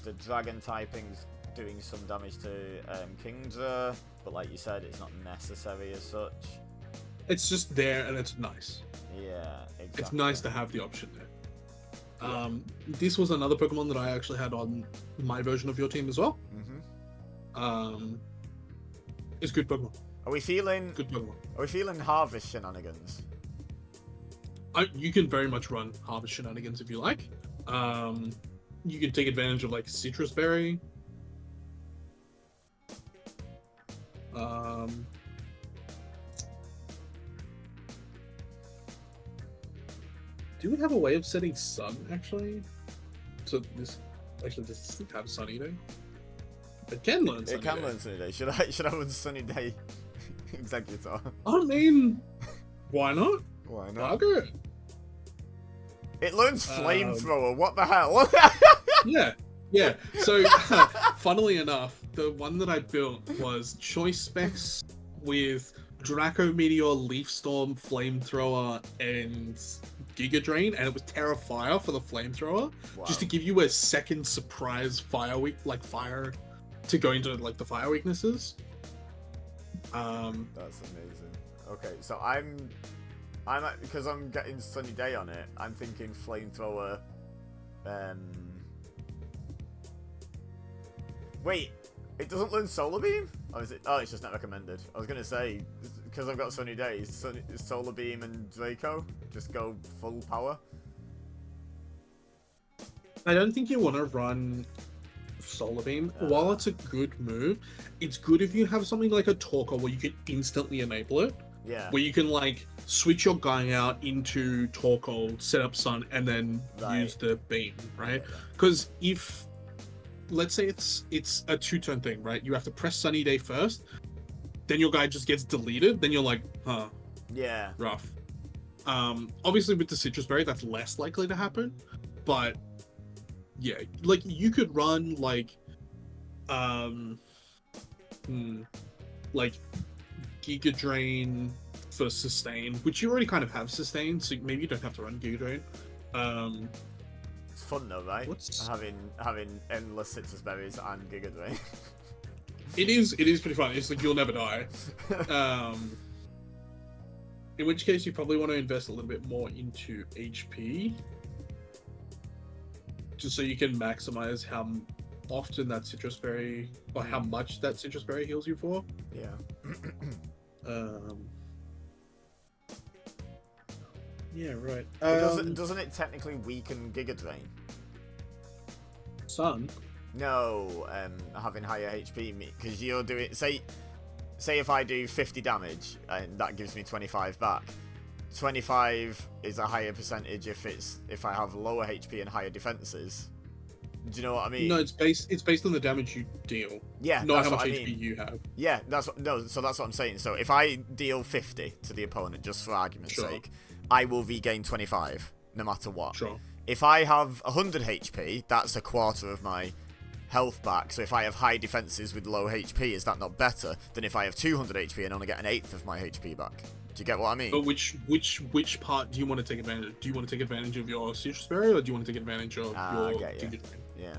The dragon typing's doing some damage to Kingdra, but like you said, it's not necessary as such. It's just there and it's nice. Yeah, exactly. It's nice to have the option there. This was another Pokemon that I actually had on my version of your team as well. Mm-hmm. It's a good Pokemon. Are we feeling? Good Pokemon. Are we feeling harvest shenanigans? You can very much run harvest shenanigans if you like. You can take advantage of like citrus berry. Do we have a way of setting sun actually? So this does it have sunny day? It can learn sunny It can day. learn sunny day. Should I have a sunny day executor? I mean, why not? Why not? Okay. It learns flamethrower. What the hell? Yeah. So, funnily enough, the one that I built was choice specs with Draco Meteor, Leaf Storm, Flamethrower, and Giga Drain, and it was Terra Fire for the Flamethrower, Wow. just to give you a second surprise fire to go into like the fire weaknesses. That's amazing. Okay, so because I'm getting sunny day on it. I'm thinking flamethrower. Wait, it doesn't learn solar beam? Oh, is it? Oh, it's just not recommended. I was gonna say because I've got sunny days, solar beam and Draco just go full power. I don't think you want to run Solar Beam. While it's a good move, it's good if you have something like a Talker where you can instantly enable it. Yeah. Where you can like switch your guy out into Torkoal, set up Sun, and then use the beam, right? Because if, let's say it's a 2-turn thing, right? You have to press Sunny Day first, then your guy just gets deleted, then you're like, huh, Yeah. rough. Obviously with the Citrus Berry, that's less likely to happen, but yeah, like you could run like, like Giga Drain for sustain, which you already kind of have sustain, so maybe you don't have to run Giga Drain. It's fun though, right? What's- Having endless citrus berries and Giga Drain. It is pretty fun. It's like you'll never die. In which case you probably want to invest a little bit more into HP, just so you can maximize how often that citrus berry, or how much that citrus berry heals you for. Yeah. Yeah, right. Doesn't it technically weaken Giga Drain? Sun. No, having higher HP because you're doing say if I do 50 damage and that gives me 25 back. 25 is a higher percentage if I have lower HP and higher defenses. Do you know what I mean? No, it's based on the damage you deal. Yeah, Not that's how much what I HP mean. you have. Yeah, so that's what I'm saying. So if I deal 50 to the opponent, just for argument's sake, I will regain 25 no matter what. Sure. If I have 100 HP, that's a quarter of my health back. So if I have high defenses with low HP, is that not better than if I have 200 HP and only get an eighth of my HP back? Do you get what I mean? But which part do you want to take advantage of? Do you want to take advantage of your citrus berry, or do you want to take advantage of your Giga Drain? Yeah.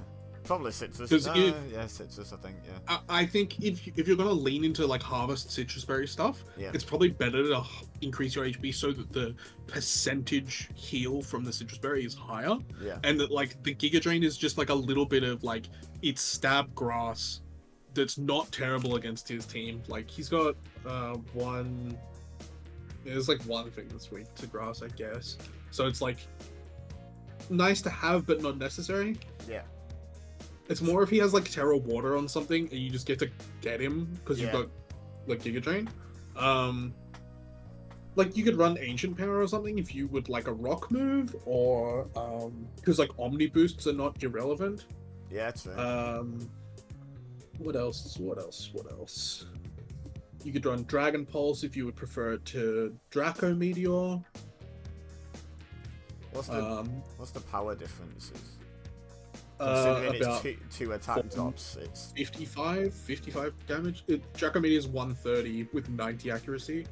Probably citrus. 'Cause Yeah, citrus, I think, yeah. I think if you're gonna lean into like harvest citrus berry stuff, Yeah. it's probably better to increase your HP so that the percentage heal from the citrus berry is higher, Yeah. and that like the Giga Drain is just like a little bit of like it's stab grass that's not terrible against his team. Like he's got one. There's like one thing that's weak to grass, I guess. So it's like nice to have, but not necessary. Yeah. It's more if he has like Terra Water on something and you just get to get him because you've got like Giga Drain. Like you could run Ancient Power or something if you would like a rock move, or because like Omni boosts are not irrelevant. Yeah, true. What else? You could run Dragon Pulse if you would prefer it to Draco Meteor. What's the power differences? Considering About it's two attack drops, it's 55 damage. Draco Meteor is 130 with 90 accuracy.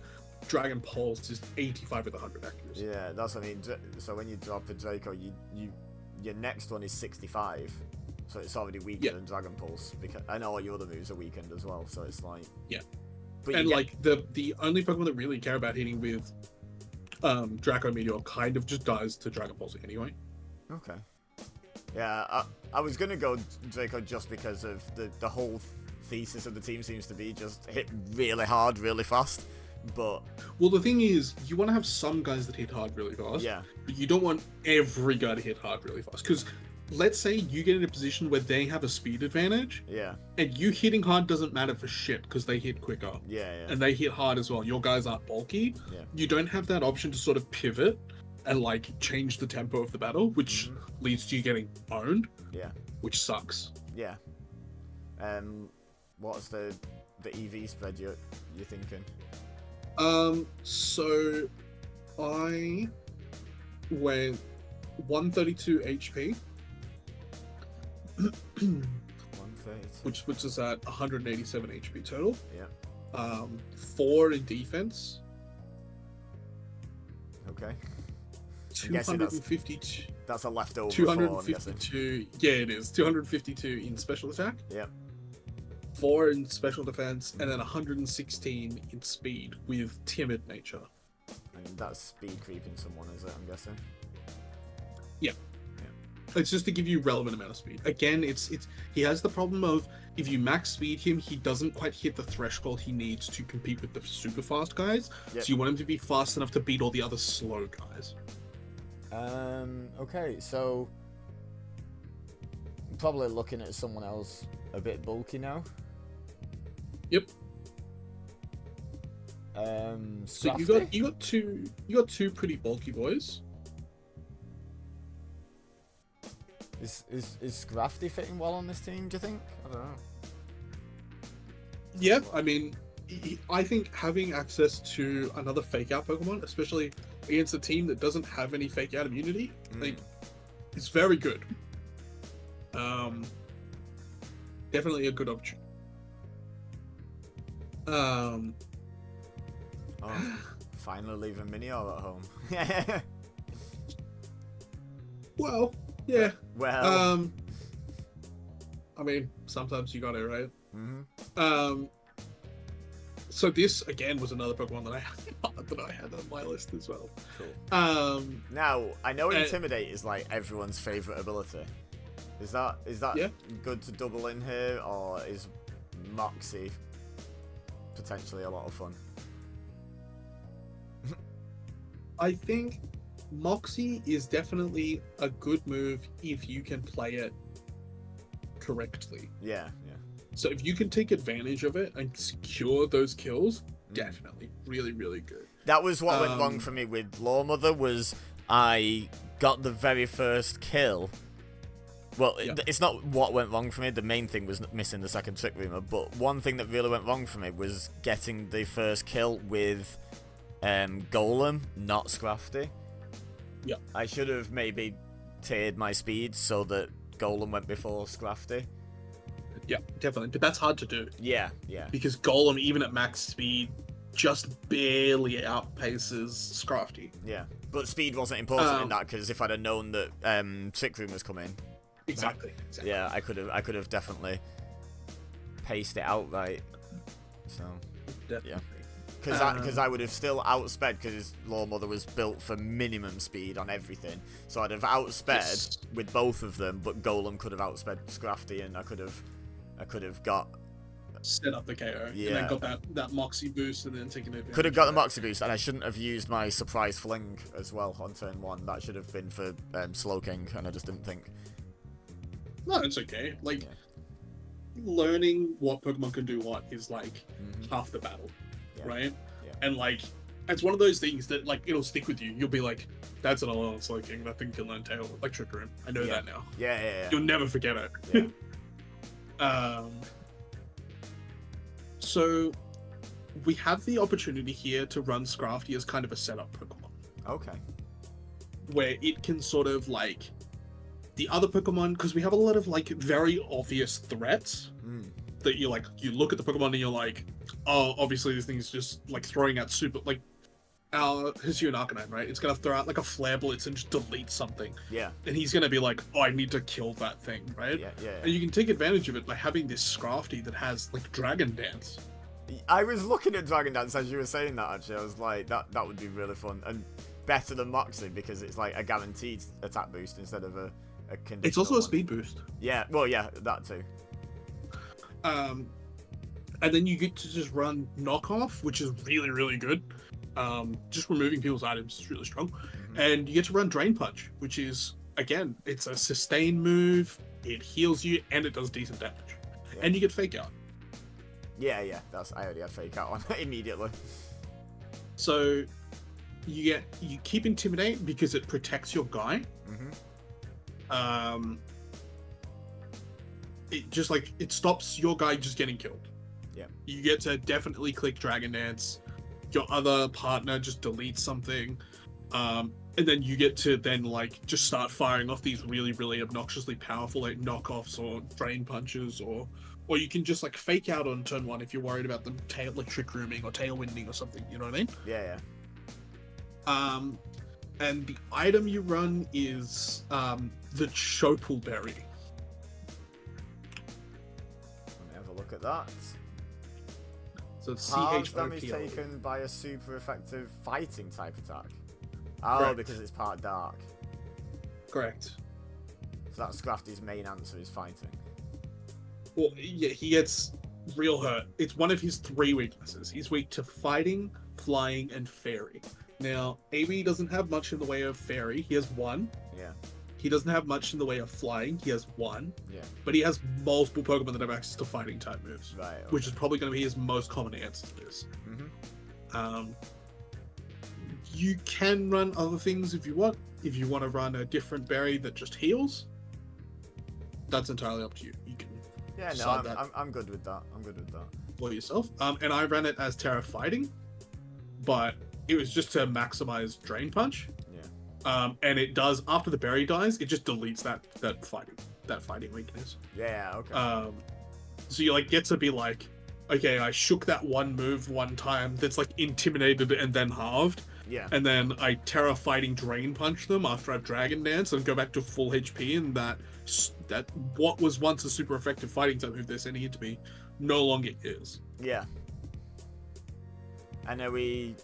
Dragon Pulse is 85 with 100 accuracy. yeah. That's what I mean. So when you drop a Draco, your next one is 65, so it's already weaker than Dragon Pulse. Because I know all your other moves are weakened as well, so it's like But And like the only Pokemon that really care about hitting with Draco Meteor kind of just dies to Dragon Pulse anyway. Okay. Yeah, I was gonna go Draco just because of the whole thesis of the team seems to be just hit really hard, really fast. But well, the thing is, you want to have some guys that hit hard really fast. yeah, But you don't want every guy to hit hard really fast. Because let's say you get in a position where they have a speed advantage. yeah, And you hitting hard doesn't matter for shit because they hit quicker. yeah. And they hit hard as well. Your guys aren't bulky. Yeah. You don't have that option to sort of pivot and like change the tempo of the battle, which leads to you getting owned. Yeah. Which sucks. Yeah. What's the EV spread you're thinking? So I went 132 HP. 132. Which puts us at 187 HP total. Yeah. 4 in defense. Okay. 252. That's a leftover 252. Yeah, it is. 252 in special attack. Yeah. 4 in special defense, and then 116 in speed with timid nature. And that's speed creeping someone, is it? I'm guessing. Yeah. It's just to give you relevant amount of speed. Again, it's he has the problem of if you max speed him, he doesn't quite hit the threshold he needs to compete with the super fast guys. Yep. So you want him to be fast enough to beat all the other slow guys. Okay, so I'm probably looking at someone else a bit bulky now. Yep. So Scrafty? you got two pretty bulky boys. Is Scrafty fitting well on this team, do you think? I don't know. Yeah, I mean, I think having access to another fake out Pokemon, especially against a team that doesn't have any fake out immunity, like, it's very good. Definitely a good option. Finally leaving Minior at home. Well, yeah. Well. I mean, sometimes you got it, right? Mm-hmm. So this again was another Pokemon that I had on my list as well. Cool. Now I know Intimidate is like everyone's favorite ability. Is that good to double in here, or is Moxie potentially a lot of fun? I think Moxie is definitely a good move if you can play it correctly. Yeah, yeah. So if you can take advantage of it and secure those kills, definitely really, really good. That was what went wrong for me with Lawmother, was I got the very first kill. Well, it's not what went wrong for me. The main thing was missing the second Trick Roomer, but one thing that really went wrong for me was getting the first kill with Golem, not Scrafty. Yeah. I should have maybe tiered my speed so that Golem went before Scrafty. Yeah, definitely. But that's hard to do. Yeah, yeah. Because Golem, even at max speed, just barely outpaces Scrafty. Yeah. But speed wasn't important in that, because if I'd have known that Trick Room was coming. Exactly. Yeah, I could have definitely paced it out right. So, definitely. Yeah. Because I would have still outsped, because Lawmother was built for minimum speed on everything. So I'd have outsped with both of them, but Golem could have outsped Scrafty, and I could have got set up the KO. Yeah. And then got that Moxie boost and then taken it. Could have got the Moxie boost, and I shouldn't have used my surprise fling as well on turn 1. That should have been for Slowking, and I just didn't think. No, it's okay. Like, learning what Pokemon can do what is like half the battle, right? Yeah. And like, it's one of those things that like it'll stick with you. You'll be like, "That's an Alolan Slowking. That thing can learn Tail like Trick Room. I know that now." Yeah. You'll never forget it. Yeah. So we have the opportunity here to run Scrafty as kind of a setup Pokemon. Okay. Where it can sort of like the other Pokemon, because we have a lot of like very obvious threats that you look at the Pokemon and you're like, oh, obviously this thing's just like throwing out super, like our Hisuian Arcanine, right? It's gonna throw out like a Flare Blitz and just delete something. Yeah. And he's gonna be like, oh, I need to kill that thing, right? Yeah. And you can take advantage of it by having this Scrafty that has like Dragon Dance. I was looking at Dragon Dance as you were saying that, actually. I was like, that would be really fun. And better than Moxie, because it's like a guaranteed attack boost instead of a conditional It's also one. a speed boost. Yeah, well, yeah, that too. And then you get to just run knockoff, which is really, really good. Just removing people's items is really strong. And you get to run drain punch, which is, again, it's a sustain move, it heals you, and it does decent damage. Yeah. And you get fake out. Yeah, I already had fake out on immediately. So you keep intimidate because it protects your guy. It stops your guy just getting killed. Yeah. You get to definitely click Dragon Dance. Your other partner just deletes something. And then you get to then like just start firing off these really, really obnoxiously powerful like knockoffs or drain punches, or you can just like fake out on turn 1 if you're worried about them trick rooming or tailwinding or something, you know what I mean? Yeah. And the item you run is the Chopal Berry. Let me have a look at that. So it's Halves damage CHOPL. taken by a super effective fighting type attack. Oh, Correct. because it's part dark. Correct. So that's Scrafty's main answer is fighting. Well, yeah, he gets real hurt. It's one of his 3 weaknesses. He's weak to fighting, flying, and fairy. Now, AB doesn't have much in the way of fairy. He has 1. Yeah. He doesn't have much in the way of flying. He has 1. Yeah. But he has multiple Pokemon that have access to fighting type moves. Right. Okay. Which is probably going to be his most common answer to this. You can run other things if you want. If you want to run a different berry that just heals, that's entirely up to you. You can decide that I'm good with that. for yourself. And I ran it as Terra Fighting, but it was just to maximize Drain Punch. Yeah. And it does, after the berry dies, it just deletes that fighting weakness. Yeah. Okay. So you like get to be like, okay, I shook that one move one time that's like intimidated and then halved. Yeah. And then I Terra Fighting Drain Punch them after I've Dragon Dance and go back to full HP, and that what was once a super effective fighting type move they're sending it to me no longer is. Yeah. And are we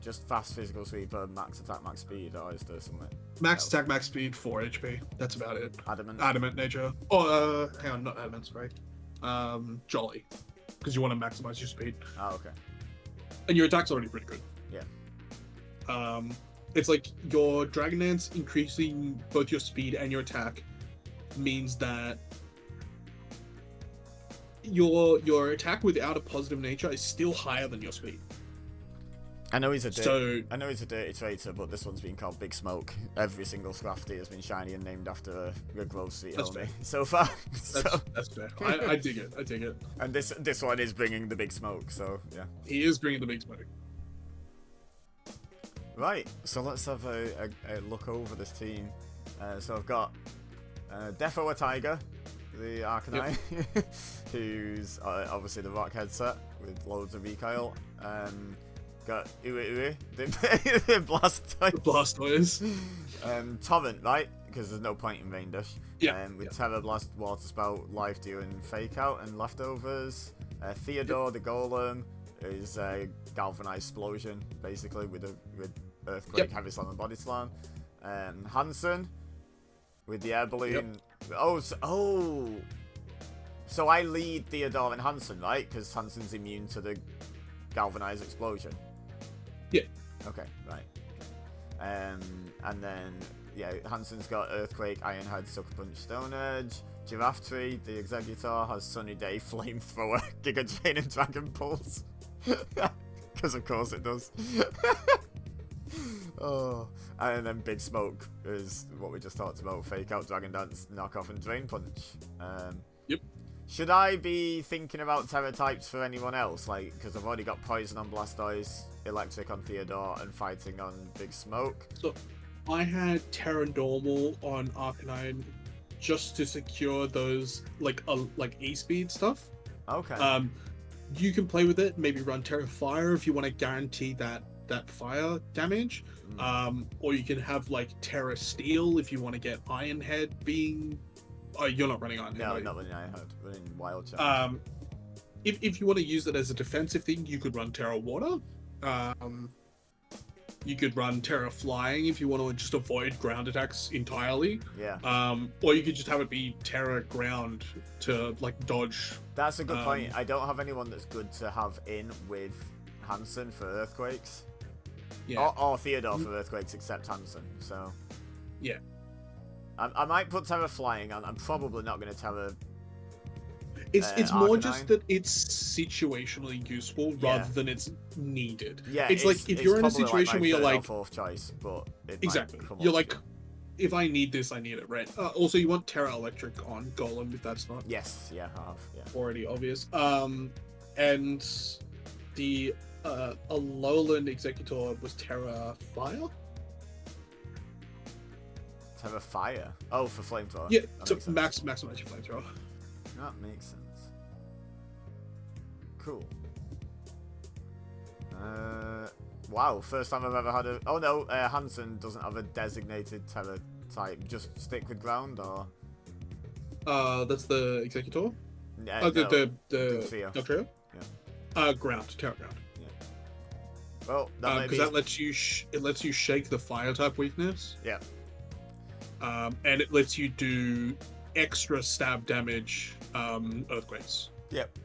just fast physical sweeper, max attack, max speed, or is there something? Max attack, max speed, 4 HP. That's about it. Adamant nature. Oh, hang on, not adamant, sorry. Jolly. Because you want to maximize your speed. Oh, okay. And your attack's already pretty good. Yeah. It's like your Dragon Dance increasing both your speed and your attack means that your attack without a positive nature is still higher than your speed. I know he's a dirty traitor, but this one's been called Big Smoke. Every single Scrafty has been shiny and named after a Grove Street homie so far. That's fair. I dig it. And this one is bringing the Big Smoke, so yeah. He is bringing the Big Smoke. Right, so let's have a look over this team. So I've got Defo a Tiger, the Arcanine, who's obviously the rock headset with loads of recoil. Got Ue, the Blastoise. Torrent, right? Because there's no point in Rain Dash. Yeah. With Terra Blast, Water Spout, Life Dew, and Fake Out, and Leftovers. Theodore, the Golem, is a Galvanized Explosion, basically, with Earthquake, Heavy Slam, and Body Slam. Hansen, with the Air Balloon. So I lead Theodore and Hansen, right? Because Hansen's immune to the Galvanized Explosion. Yeah. Okay, right. And then, Hansen's got Earthquake, Iron Head, Sucker Punch, Stone Edge. Giraffe Tree, the Executor, has Sunny Day, Flamethrower, Giga Drain, and Dragon Pulse. Because of course it does. Oh, and then Big Smoke is what we just talked about: Fake Out, Dragon Dance, Knockoff, and Drain Punch. Yep. Should I be thinking about Terra types for anyone else? Like, because I've already got Poison on Blastoise, Electric on Theodore, and Fighting on Big Smoke. So, I had Terra Normal on Arcanine just to secure those like E-speed stuff. Okay. You can play with it. Maybe run Terra Fire if you want to guarantee that fire damage. Or you can have like Terra Steel if you want to get Iron Head being. Oh, you're not running Iron Head. No, not running Iron Head. Running Wild Charge. If you want to use it as a defensive thing, you could run Terra Water. You could run Terra Flying if you want to just avoid ground attacks entirely. Yeah. Or you could just have it be Terra Ground to like dodge. That's a good point. I don't have anyone that's good to have in with Hansen for Earthquakes. Yeah. Or Theodore for Earthquakes except Hansen, so... Yeah. I might put Terra Flying on. I'm probably not going to Terra... It's more just that it's situationally useful rather than it's needed. Yeah, it's like if you're in a situation where you're like... fourth choice, but exactly. You're like, if I need this, I need it, right? Also, you want Terra Electric on Golem if that's not... Yes, yeah, I have, yeah. Already obvious. And the Alolan Executor was Terra Fire? Terra Fire? Oh, for Flamethrower. Yeah, to maximize your Flamethrower. That makes sense. Cool. Wow, first time I've ever had a... Oh no, Hansen doesn't have a designated Terra type. Just stick with ground, or... That's the Executor? No, the Dugtrio? Yeah. Ground, Terra Ground. Yeah. Well, that because that lets you it lets you shake the fire type weakness. Yeah. And it lets you do extra stab damage earthquakes. Yep.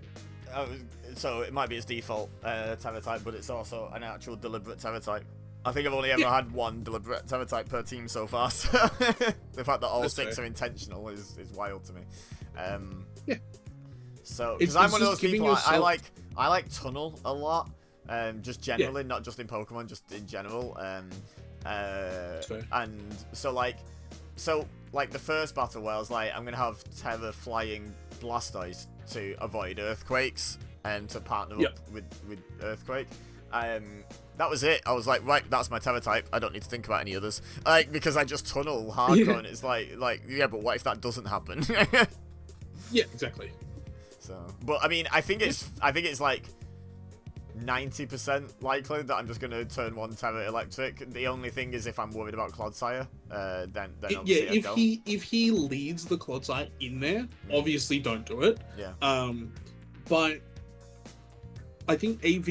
So it might be its default Terra type, but it's also an actual deliberate Terra type. I think I've only ever had one deliberate Terra type per team so far, so the fact that all That's 6 fair. are intentional is wild to me. Yeah. So, because I'm one of those people, I like Tunnel a lot, just generally, not just in Pokemon, just in general. And so like the first battle where I was like, I'm gonna have Terra Flying Blastoise to avoid earthquakes and to partner up with Earthquake. That was it. I was like, right, that's my Terra type. I don't need to think about any others. Like, because I just tunnel hardcore, and it's like, yeah, but what if that doesn't happen? Yeah, exactly. So, but I mean, I think it's like 90% likely that I'm just gonna turn one Terra Electric. The only thing is if I'm worried about Clodsire, then obviously if he leads the Clodsire in there, obviously don't do it. Yeah. But I think AV,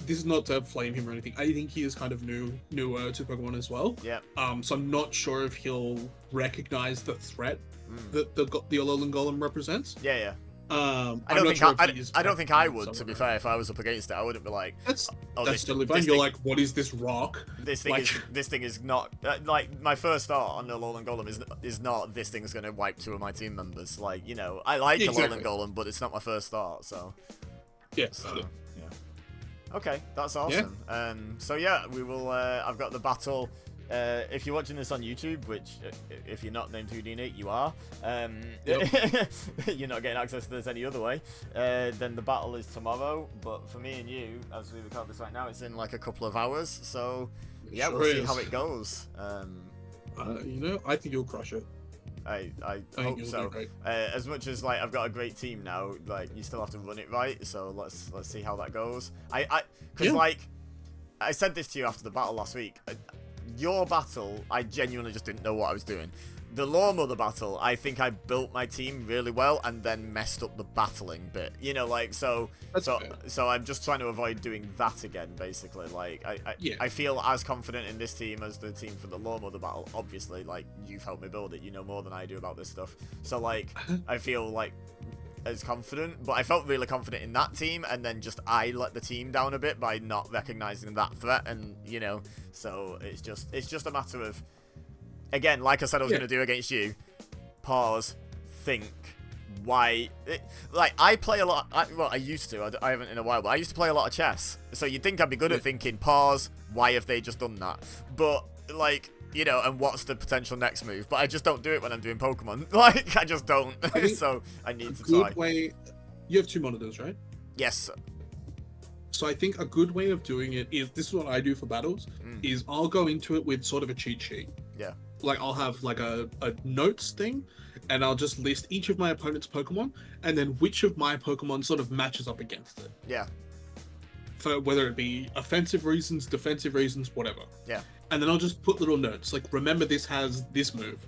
this is not to flame him or anything, I think he is kind of newer to Pokemon as well. Yeah. So I'm not sure if he'll recognize the threat that the Alolan Golem represents. Yeah, yeah. I don't think I would, to be fair. If I was up against it, I wouldn't be like, that's totally fine. You're like, what is this rock? This thing is not like my first thought on the Alolan Golem is not this thing's gonna wipe 2 of my team members. Like, you know, I like Alolan Golem, but it's not my first thought. So yeah. Okay, that's awesome. Yeah. So yeah, we will. I've got the battle. If you're watching this on YouTube, which if you're not named Houdini, you are, you're not getting access to this any other way, then the battle is tomorrow. But for me and you, as we record this right now, it's in like a couple of hours. So yeah, we'll see how it goes. You know, I think you'll crush it. I hope so. As much as like I've got a great team now, like you still have to run it right. So let's see how that goes. Because like I said this to you after the battle last week. Your battle, I genuinely just didn't know what I was doing. The Law Mother battle, I think I built my team really well and then messed up the battling bit. You know, like so I'm just trying to avoid doing that again, basically. Like I feel as confident in this team as the team for the Law Mother battle. Obviously, like you've helped me build it, you know more than I do about this stuff. So like I feel like as confident, but I felt really confident in that team, and then just I let the team down a bit by not recognizing that threat, and you know, so it's just a matter of, again, like I said I was going to do against you, pause, think, why, like I play a lot, I used to, I haven't in a while, but I used to play a lot of chess, so you'd think I'd be good at thinking, pause, why have they just done that, but like, you know, and what's the potential next move? But I just don't do it when I'm doing Pokemon. Like, I just don't. So I need to try. Way, you have 2 monitors, right? Yes. So I think a good way of doing it is, this is what I do for battles, is I'll go into it with sort of a cheat sheet. Yeah. Like, I'll have like a notes thing, and I'll just list each of my opponent's Pokemon, and then which of my Pokemon sort of matches up against it. Yeah. For whether it be offensive reasons, defensive reasons, whatever. Yeah. And then I'll just put little notes, like, remember this has this move.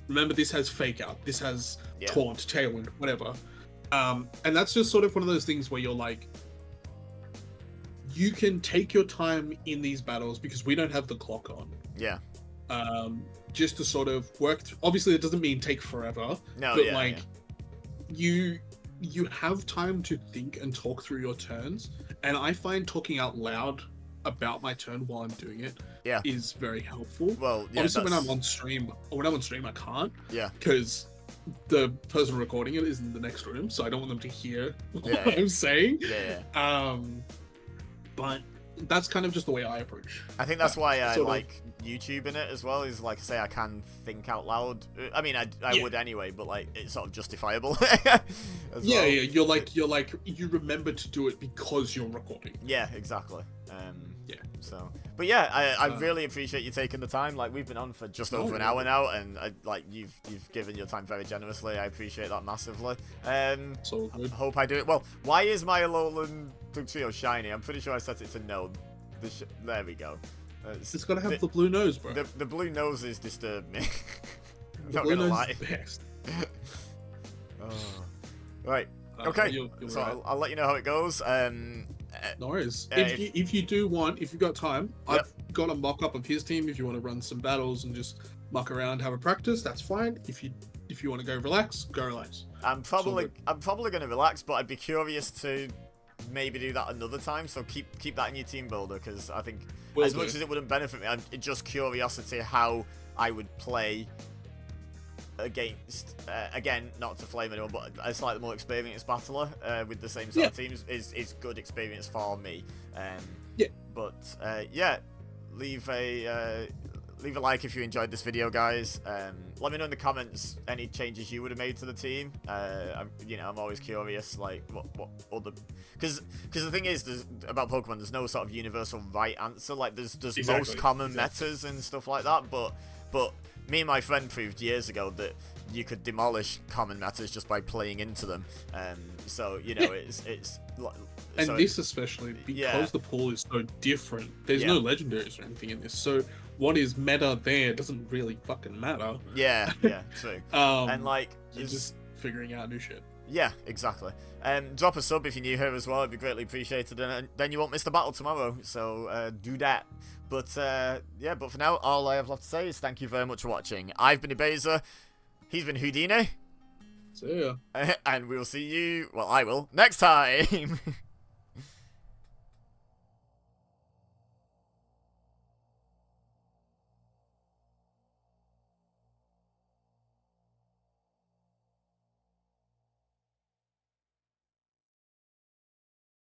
Remember this has Fake Out. This has Taunt, Tailwind, whatever. And that's just sort of one of those things where you're like, you can take your time in these battles because we don't have the clock on. Yeah. Just to sort of work through. Obviously, it doesn't mean take forever. No, but yeah, like you have time to think and talk through your turns, and I find talking out loud about my turn while I'm doing it is very helpful. Well, yeah, obviously when I'm on stream I can't. Yeah. Because the person recording it is in the next room, so I don't want them to hear what I'm saying. Yeah. But that's kind of just the way I approach. I think that's why I like YouTubing it as well. Is like I say, I can think out loud. I mean, I would anyway, but like it's sort of justifiable. Yeah, you're like you remember to do it because you're recording. Yeah, exactly. Yeah. So, but yeah, I really appreciate you taking the time. Like we've been on for just over an hour now, and like you've given your time very generously. I appreciate that massively. So good. Hope I do it well. Why is my Alolan Dugtrio shiny? I'm pretty sure I set it to no. There we go. It's gotta have the blue nose, bro. The blue noses disturb me. The Not blue gonna nose lie. is the best. Right. Okay. You're so right. I'll let you know how it goes. No worries. If you've got time, Yep. I've got a mock-up of his team. If you want to run some battles and just muck around, have a practice, that's fine. If you want to go relax, go relax. I'm probably gonna relax, but I'd be curious to maybe do that another time. So keep that in your team builder, because I think much as it wouldn't benefit me, I'm just curiosity how I would play against again, not to flame anyone, but a slightly more experienced battler with the same sort of teams is good experience for me. But leave a like if you enjoyed this video, guys. Let me know in the comments any changes you would have made to the team. I'm always curious, like what other, because the thing is, about Pokemon, there's no sort of universal right answer. Like there's most common metas and stuff like that, but me and my friend proved years ago that you could demolish common metas just by playing into them. So it's and this especially because the pool is so different. There's no legendaries or anything in this, so what is meta there doesn't really fucking matter. Yeah, true. And like you're just figuring out new shit. Yeah, exactly. Drop a sub if you're new here as well. It'd be greatly appreciated, and then you won't miss the battle tomorrow. So do that. But but for now, all I have left to say is thank you very much for watching. I've been Ebeza. He's been Houdini. See ya. And we'll see you. Well, I will next time.